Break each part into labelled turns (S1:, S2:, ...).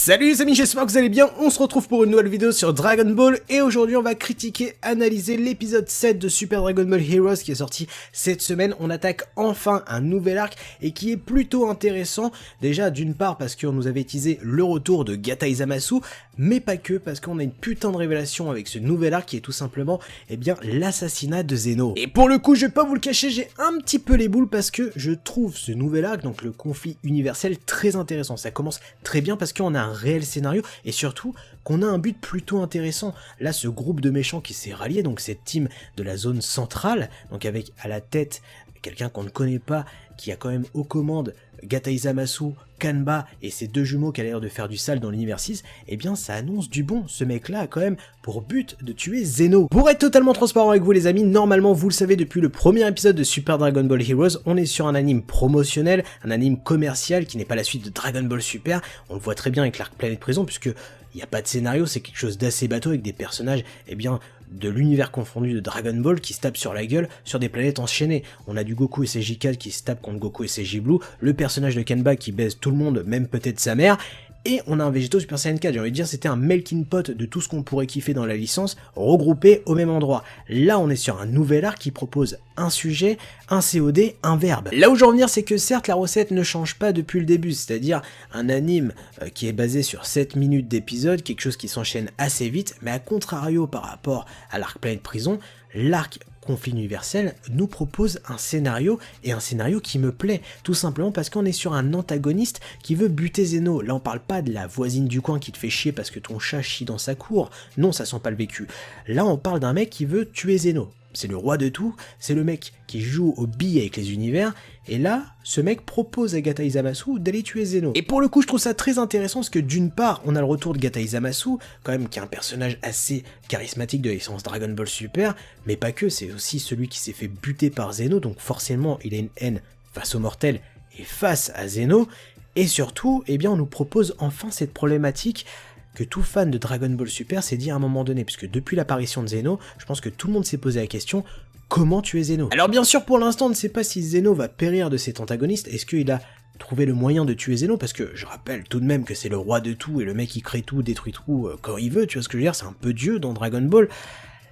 S1: Salut les amis, j'espère que vous allez bien, on se retrouve pour une nouvelle vidéo sur Dragon Ball et aujourd'hui on va critiquer, analyser l'épisode 7 de Super Dragon Ball Heroes qui est sorti cette semaine. On attaque enfin un nouvel arc et qui est plutôt intéressant, déjà d'une part parce qu'on nous avait teasé le retour de Gatai Zamasu, mais pas que, parce qu'on a une putain de révélation avec ce nouvel arc qui est tout simplement l'assassinat de Zeno. Et pour le coup, je vais pas vous le cacher, j'ai un petit peu les boules parce que je trouve ce nouvel arc, donc le conflit universel, très intéressant. Ça commence très bien parce qu'on a un réel scénario et surtout qu'on a un but plutôt intéressant. Là, ce groupe de méchants qui s'est rallié, donc cette team de la zone centrale, donc avec à la tête quelqu'un qu'on ne connaît pas, qui a quand même aux commandes Gatai Zamasu, Kanba et ses deux jumeaux qui a l'air de faire du sale dans l'univers 6, eh bien ça annonce du bon. Ce mec-là a quand même pour but de tuer Zeno. Pour être totalement transparent avec vous les amis, normalement vous le savez depuis le premier épisode de Super Dragon Ball Heroes, on est sur un anime promotionnel, un anime commercial qui n'est pas la suite de Dragon Ball Super. On le voit très bien avec l'arc Planète Prison puisque il n'y a pas de scénario, c'est quelque chose d'assez bateau avec des personnages, de l'univers confondu de Dragon Ball qui se tapent sur la gueule sur des planètes enchaînées. On a du Goku et ses J4 qui se tapent contre Goku et ses J-Blue, le personnage de Kanba qui baise tout le monde, même peut-être sa mère, et on a un Végéto Super Saiyan 4, j'ai envie de dire c'était un melting pot de tout ce qu'on pourrait kiffer dans la licence, regroupé au même endroit. Là on est sur un nouvel arc qui propose un sujet, un COD, un verbe. Là où j'en veux venir c'est que certes la recette ne change pas depuis le début, c'est-à-dire un anime qui est basé sur 7 minutes d'épisode, quelque chose qui s'enchaîne assez vite, mais à contrario par rapport à l'arc Planète Prison, l'arc conflit universel nous propose un scénario, et un scénario qui me plaît, tout simplement parce qu'on est sur un antagoniste qui veut buter Zeno. Là on parle pas de la voisine du coin qui te fait chier parce que ton chat chie dans sa cour, non ça sent pas le vécu. Là on parle d'un mec qui veut tuer Zeno. C'est le roi de tout, c'est le mec qui joue aux billes avec les univers, et là, ce mec propose à Gatai Zamasu d'aller tuer Zeno. Et pour le coup, je trouve ça très intéressant parce que d'une part, on a le retour de Gatai Zamasu, quand même qui est un personnage assez charismatique de l'essence Dragon Ball Super, mais pas que, c'est aussi celui qui s'est fait buter par Zeno, donc forcément, il a une haine face aux mortels et face à Zeno, et surtout, on nous propose enfin cette problématique que tout fan de Dragon Ball Super s'est dit à un moment donné, puisque depuis l'apparition de Zeno, je pense que tout le monde s'est posé la question, comment tuer Zeno? Alors bien sûr, pour l'instant, on ne sait pas si Zeno va périr de cet antagoniste, est-ce qu'il a trouvé le moyen de tuer Zeno, parce que je rappelle tout de même que c'est le roi de tout, et le mec qui crée tout, détruit tout quand il veut, tu vois ce que je veux dire, c'est un peu Dieu dans Dragon Ball.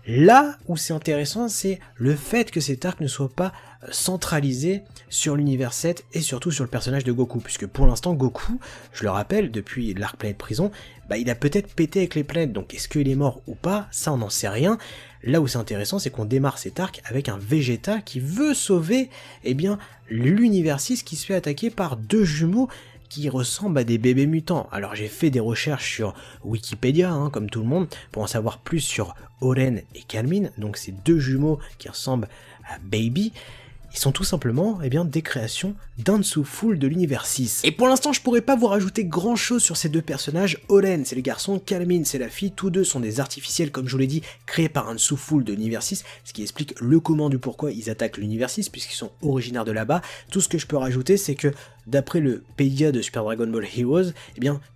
S1: Là où c'est intéressant, c'est le fait que cet arc ne soit pas centralisé sur l'univers 7 et surtout sur le personnage de Goku, puisque pour l'instant Goku, je le rappelle, depuis l'arc Planète Prison, il a peut-être pété avec les planètes, donc est-ce qu'il est mort ou pas, ça on n'en sait rien. Là où c'est intéressant, c'est qu'on démarre cet arc avec un Vegeta qui veut sauver l'univers 6 qui se fait attaquer par deux jumeaux qui ressemblent à des bébés mutants. Alors j'ai fait des recherches sur Wikipédia, comme tout le monde, pour en savoir plus sur Oren et Calmin, donc ces deux jumeaux qui ressemblent à Baby. Ils sont tout simplement des créations d'un Full de l'univers 6. Et pour l'instant, je pourrais pas vous rajouter grand chose sur ces deux personnages. Oren, c'est le garçon, Calmin, c'est la fille. Tous deux sont des artificiels, comme je vous l'ai dit, créés par un Full de l'univers 6, ce qui explique le comment du pourquoi ils attaquent l'univers 6, puisqu'ils sont originaires de là-bas. Tout ce que je peux rajouter, c'est que d'après le Pédia de Super Dragon Ball Heroes,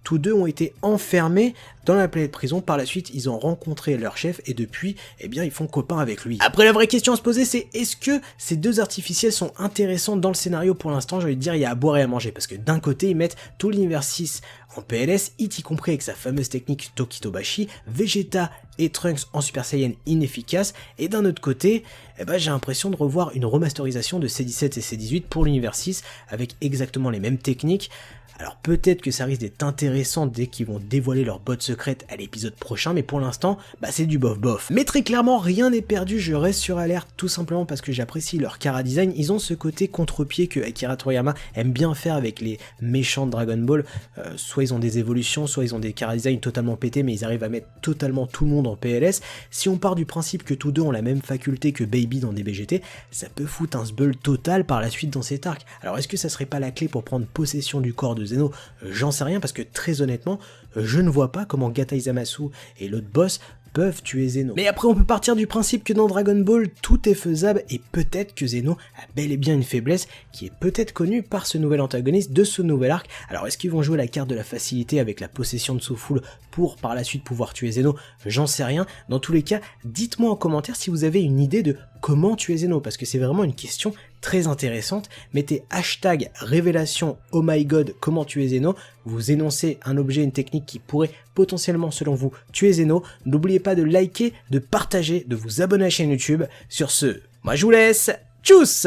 S1: tous deux ont été enfermés dans la planète prison. Par la suite, ils ont rencontré leur chef et depuis, ils font copain avec lui. Après, la vraie question à se poser, c'est est-ce que ces deux artificiels sont intéressants dans le scénario pour l'instant? J'ai envie de dire, il y a à boire et à manger, parce que d'un côté, ils mettent tout l'univers 6 en PLS, It y compris avec sa fameuse technique Tokitobashi, Vegeta et Trunks en Super Saiyan inefficace, et d'un autre côté, j'ai l'impression de revoir une remasterisation de C17 et C18 pour l'univers 6, avec exactement les mêmes techniques. Alors peut-être que ça risque d'être intéressant dès qu'ils vont dévoiler leur botte secrète à l'épisode prochain, mais pour l'instant, c'est du bof bof. Mais très clairement, rien n'est perdu, je reste sur alerte tout simplement parce que j'apprécie leur chara design. Ils ont ce côté contre-pied que Akira Toriyama aime bien faire avec les méchants de Dragon Ball. Soit ils ont des évolutions, soit ils ont des chara design totalement pétés, mais ils arrivent à mettre totalement tout le monde en PLS. Si on part du principe que tous deux ont la même faculté que Baby dans DBGT, ça peut foutre un sbull total par la suite dans cet arc. Alors est-ce que ça serait pas la clé pour prendre possession du corps de Zeno? J'en sais rien parce que très honnêtement, je ne vois pas comment Gatai Zamasu et l'autre boss peuvent tuer Zeno. Mais après on peut partir du principe que dans Dragon Ball tout est faisable et peut-être que Zeno a bel et bien une faiblesse qui est peut-être connue par ce nouvel antagoniste de ce nouvel arc. Alors est-ce qu'ils vont jouer la carte de la facilité avec la possession de Soulful pour par la suite pouvoir tuer Zeno? J'en sais rien. Dans tous les cas, dites-moi en commentaire si vous avez une idée de comment tuer Zeno, parce que c'est vraiment une question très intéressante. Mettez hashtag révélation oh my god comment tuer Zeno, vous énoncez un objet, une technique qui pourrait potentiellement selon vous tuer Zeno. N'oubliez pas de liker, de partager, de vous abonner à la chaîne YouTube. Sur ce, moi je vous laisse, tchuss!